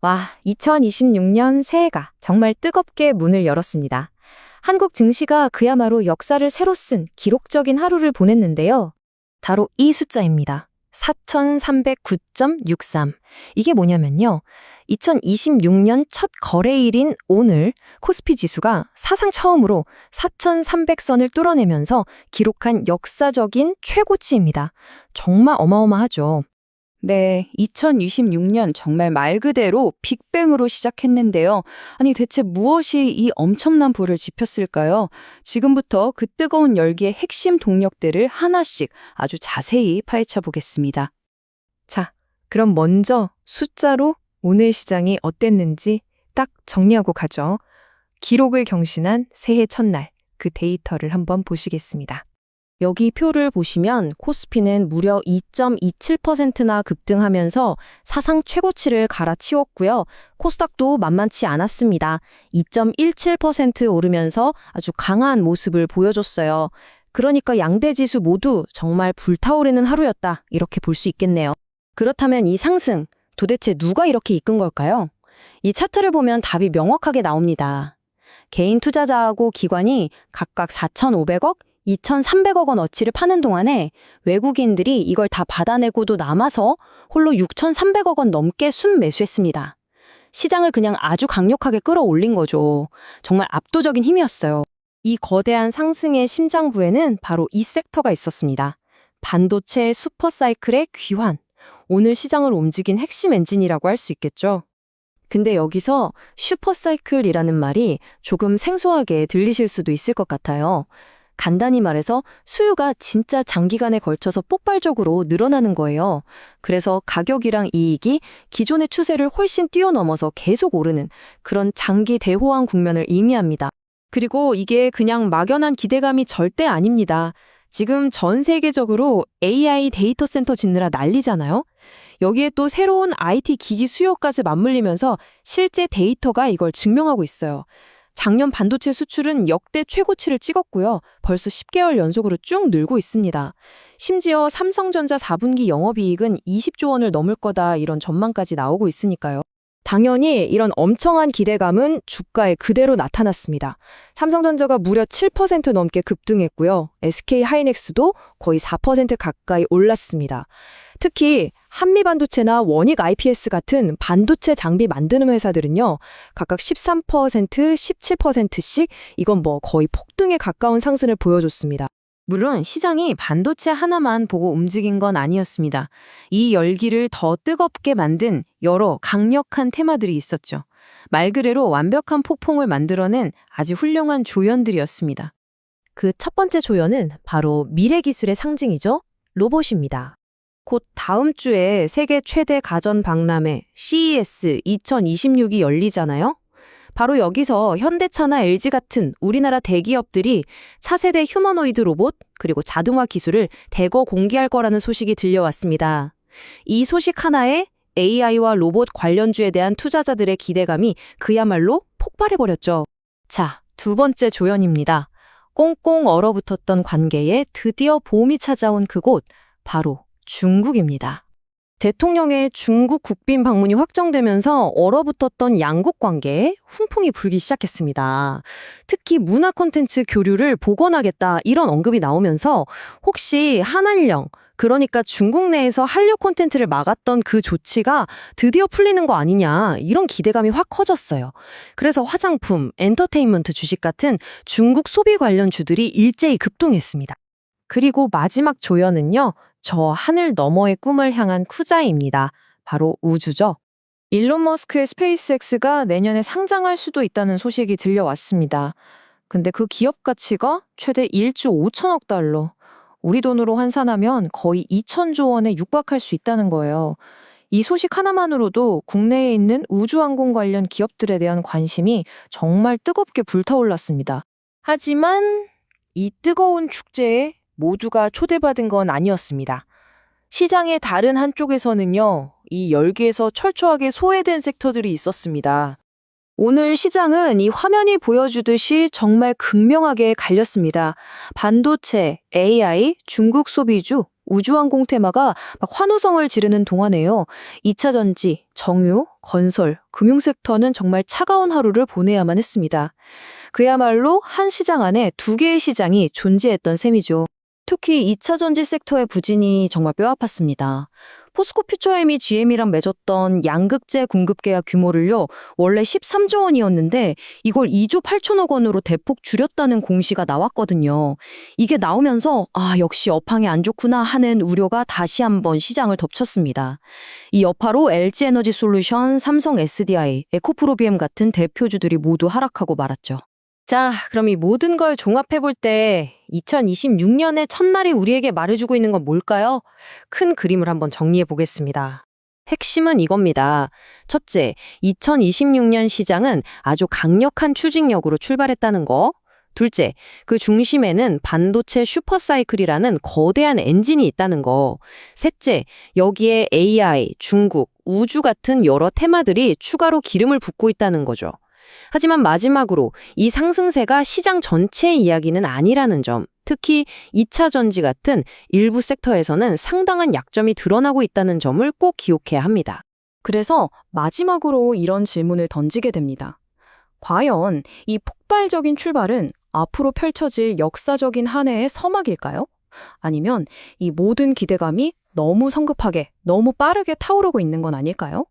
와, 2026년 새해가 정말 뜨겁게 문을 열었습니다. 한국 증시가 그야말로 역사를 새로 쓴 기록적인 하루를 보냈는데요. 바로 이 숫자입니다. 4,309.63. 이게 뭐냐면요. 2026년 첫 거래일인 오늘 코스피 지수가 사상 처음으로 4,300선을 뚫어내면서 기록한 역사적인 최고치입니다. 정말 어마어마하죠. 네, 2026년 정말 말 그대로 빅뱅으로 시작했는데요. 아니, 대체 무엇이 이 엄청난 불을 지폈을까요? 지금부터 그 뜨거운 열기의 핵심 동력들을 하나씩 아주 자세히 파헤쳐 보겠습니다. 자, 그럼 먼저 숫자로 오늘 시장이 어땠는지 딱 정리하고 가죠. 기록을 경신한 새해 첫날, 그 데이터를 한번 보시겠습니다. 여기 표를 보시면 코스피는 무려 2.27%나 급등하면서 사상 최고치를 갈아치웠고요. 코스닥도 만만치 않았습니다. 2.17% 오르면서 아주 강한 모습을 보여줬어요. 그러니까 양대 지수 모두 정말 불타오르는 하루였다, 이렇게 볼 수 있겠네요. 그렇다면 이 상승, 도대체 누가 이렇게 이끈 걸까요? 이 차트를 보면 답이 명확하게 나옵니다. 개인 투자자하고 기관이 각각 4,500억, 2,300억 원 어치를 파는 동안에 외국인들이 이걸 다 받아내고도 남아서 홀로 6,300억 원 넘게 순매수했습니다. 시장을 그냥 아주 강력하게 끌어올린 거죠. 정말 압도적인 힘이었어요. 이 거대한 상승의 심장부에는 바로 이 섹터가 있었습니다. 반도체 슈퍼사이클의 귀환. 오늘 시장을 움직인 핵심 엔진이라고 할 수 있겠죠. 근데 여기서 슈퍼사이클이라는 말이 조금 생소하게 들리실 수도 있을 것 같아요. 간단히 말해서 수요가 진짜 장기간에 걸쳐서 폭발적으로 늘어나는 거예요. 그래서 가격이랑 이익이 기존의 추세를 훨씬 뛰어넘어서 계속 오르는 그런 장기 대호황 국면을 의미합니다. 그리고 이게 그냥 막연한 기대감이 절대 아닙니다. 지금 전 세계적으로 AI 데이터 센터 짓느라 난리잖아요. 여기에 또 새로운 IT 기기 수요까지 맞물리면서 실제 데이터가 이걸 증명하고 있어요. 작년 반도체 수출은 역대 최고치를 찍었고요. 벌써 10개월 연속으로 쭉 늘고 있습니다. 심지어 삼성전자 4분기 영업이익은 20조 원을 넘을 거다, 이런 전망까지 나오고 있으니까요. 당연히 이런 엄청난 기대감은 주가에 그대로 나타났습니다. 삼성전자가 무려 7% 넘게 급등했고요. SK하이닉스도 거의 4% 가까이 올랐습니다. 특히 한미반도체나 원익 IPS 같은 반도체 장비 만드는 회사들은요, 각각 13%, 17%씩 이건 뭐 거의 폭등에 가까운 상승을 보여줬습니다. 물론 시장이 반도체 하나만 보고 움직인 건 아니었습니다. 이 열기를 더 뜨겁게 만든 여러 강력한 테마들이 있었죠. 말 그대로 완벽한 폭풍을 만들어낸 아주 훌륭한 조연들이었습니다. 그 첫 번째 조연은 바로 미래기술의 상징이죠. 로봇입니다. 곧 다음 주에 세계 최대 가전 박람회 CES 2026이 열리잖아요. 바로 여기서 현대차나 LG 같은 우리나라 대기업들이 차세대 휴머노이드 로봇 그리고 자동화 기술을 대거 공개할 거라는 소식이 들려왔습니다. 이 소식 하나에 AI와 로봇 관련주에 대한 투자자들의 기대감이 그야말로 폭발해버렸죠. 자, 두 번째 조연입니다. 꽁꽁 얼어붙었던 관계에 드디어 봄이 찾아온 그곳, 바로 중국입니다. 대통령의 중국 국빈 방문이 확정되면서 얼어붙었던 양국 관계에 훈풍이 불기 시작했습니다. 특히 문화 콘텐츠 교류를 복원하겠다, 이런 언급이 나오면서 혹시 한한령, 그러니까 중국 내에서 한류 콘텐츠를 막았던 그 조치가 드디어 풀리는 거 아니냐, 이런 기대감이 확 커졌어요. 그래서 화장품, 엔터테인먼트 주식 같은 중국 소비 관련 주들이 일제히 급등했습니다. 그리고 마지막 조연은요, 저 하늘 너머의 꿈을 향한 투자입니다. 바로 우주죠. 일론 머스크의 스페이스X가 내년에 상장할 수도 있다는 소식이 들려왔습니다. 근데 그 기업 가치가 최대 1조 5천억 달러. 우리 돈으로 환산하면 거의 2천조 원에 육박할 수 있다는 거예요. 이 소식 하나만으로도 국내에 있는 우주항공 관련 기업들에 대한 관심이 정말 뜨겁게 불타올랐습니다. 하지만 이 뜨거운 축제에 모두가 초대받은 건 아니었습니다. 시장의 다른 한쪽에서는요, 이 열기에서 철저하게 소외된 섹터들이 있었습니다. 오늘 시장은 이 화면이 보여주듯이 정말 극명하게 갈렸습니다. 반도체, AI, 중국 소비주, 우주항공 테마가 막 환호성을 지르는 동안에요. 2차 전지, 정유, 건설, 금융 섹터는 정말 차가운 하루를 보내야만 했습니다. 그야말로 한 시장 안에 두 개의 시장이 존재했던 셈이죠. 특히 2차 전지 섹터의 부진이 정말 뼈아팠습니다. 포스코 퓨처엠이 GM이랑 맺었던 양극재 공급 계약 규모를요, 원래 13조 원이었는데 이걸 2조 8천억 원으로 대폭 줄였다는 공시가 나왔거든요. 이게 나오면서 역시 업황이 안 좋구나 하는 우려가 다시 한번 시장을 덮쳤습니다. 이 여파로 LG에너지솔루션, 삼성 SDI, 에코프로비엠 같은 대표주들이 모두 하락하고 말았죠. 자, 그럼 이 모든 걸 종합해볼 때 2026년의 첫날이 우리에게 말해주고 있는 건 뭘까요? 큰 그림을 한번 정리해 보겠습니다. 핵심은 이겁니다. 첫째, 2026년 시장은 아주 강력한 추진력으로 출발했다는 거. 둘째, 그 중심에는 반도체 슈퍼사이클이라는 거대한 엔진이 있다는 거. 셋째, 여기에 AI, 중국, 우주 같은 여러 테마들이 추가로 기름을 붓고 있다는 거죠. 하지만 마지막으로 이 상승세가 시장 전체의 이야기는 아니라는 점, 특히 2차 전지 같은 일부 섹터에서는 상당한 약점이 드러나고 있다는 점을 꼭 기억해야 합니다. 그래서 마지막으로 이런 질문을 던지게 됩니다. 과연 이 폭발적인 출발은 앞으로 펼쳐질 역사적인 한 해의 서막일까요? 아니면 이 모든 기대감이 너무 성급하게, 너무 빠르게 타오르고 있는 건 아닐까요?